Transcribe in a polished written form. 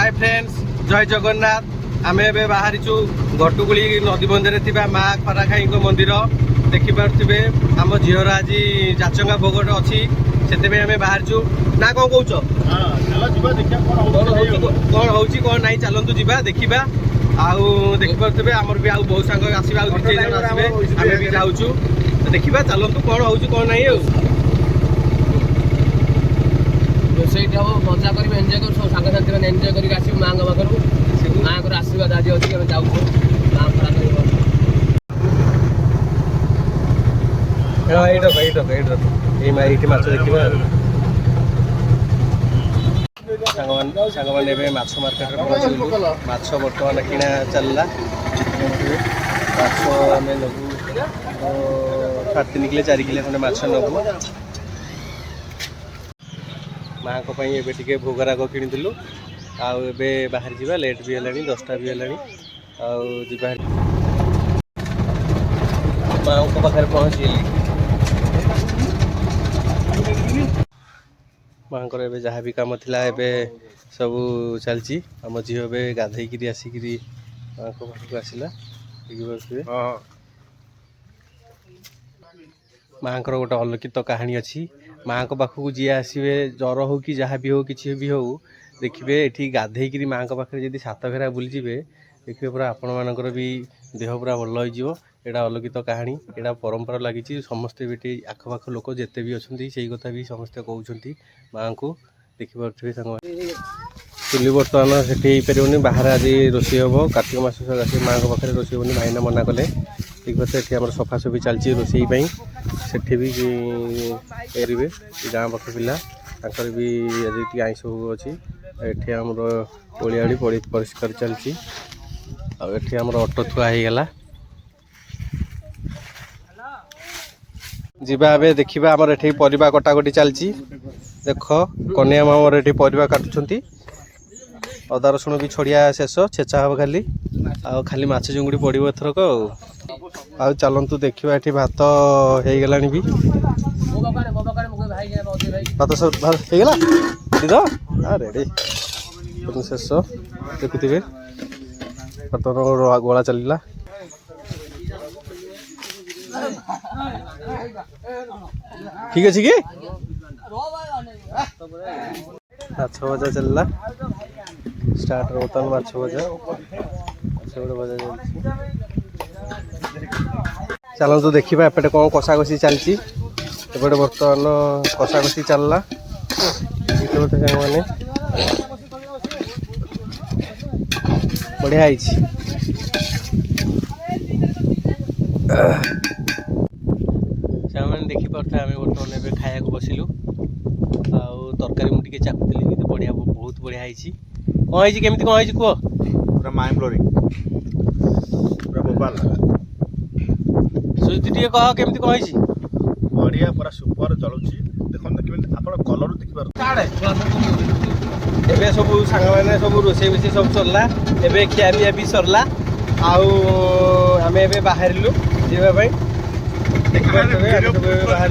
hi friends जय जगन्नाथ आम ए बाहरीचु घटुगुड़ी नदी बंधे माँ खराखाई मंदिर देखिपे आम झीर आज जाचंगा भोग अच्छी से आम बाहरीचु ना कौन कौच कौन हो ना चलतु जा देखा आउ देखिपे आमर भी बहुत सांग आसवे आसवे आम भी जाऊँ देखा चलतु कौन हो कौन ना रोसईटा हम मजा कर एंजय कर सब सांग साथी मैंने एंजय करके आसू माँ पाखर माँ को आशीर्वाद आज अच्छी आम जाऊँ माँ खरा माछ देखा सांग मैंने माछ मार्केट माछ बर्तमान किना चलला माछ आम नबू 3 किलो 4 किलो खंडे माछ नबू माँ को टे भोगराग किणुलु आबे बाहर जावा लेट भी है 10टा भी है माँ को पाखे पहुँचली माँ को जहाँ भी कम था सब चलती आम झी ए गाधे आसिक माँ को पाखक आसला माँ को गोटे अलौकित कहानी अच्छी माँ को पाखक जी आसवे जर हो कि जहाँ भी हो कि भी हो देखिए ये गाधे माँ को पाखे जब 7 फेरा बुलझे देखिए पूरा आपण मानकर भी देह पूरा भल हो एटा अलौकित कहानी एटा परंपरा लगी समस्ते भी आखपाख लोक जिते भी अच्छा से कथा भी समस्ते कहते माँ को देखिपे चुली बर्तमान से पारे बाहर आज रोषे हम कार्तिक मास माँ को पाखे रोषे होनी भाईना मना कले देखिए आम सफासफी चलती रोषेई से भी करेंगे गाँ पाख पिला भी आज आईस भोग अच्छी एठी आमर ओलियाड़ी परिष्कार चलती आमर ऑटो थुआ हो गला जीवा ए देखा आमर एठी परिबा कटाकटी चलती देख कन्या मामर एठी परिबा काटुछंती अदा रसुण भी छड़िया शेष छेचा हम खाली खाली माछ जुंगुड़ी पड़ो एथरक आ चलतु देखा ये भात हो गला भी भात सब होगा रेडी शेष देखुवे बर्तमान गोला चलला ठीक अच्छे कि माछ भजा चलला स्टार्ट बर्तमान माछ भजा भजा चलतु देखा एपटे कौन कषा कषि चलती एपटे बर्तमान कषा कषि चलला मैंने बढ़िया मैंने देखिपे आम बर्तमान ए खाया बसिलु तरकारी मुझे चाकुली बढ़िया बहुत बढ़िया कौन केमी कौन कह पूरा माइंड ब्लोइंग पूरा बोबाल सुजी टे कह केमी कौन बढ़िया पूरा सुपर चलुची देखो आप कलर देखिए सब सांग मैंने सब रोसे बोसे सब सरला एवं खिया पिया भी सरला आम ए बाहर जावाई देखिए बाहर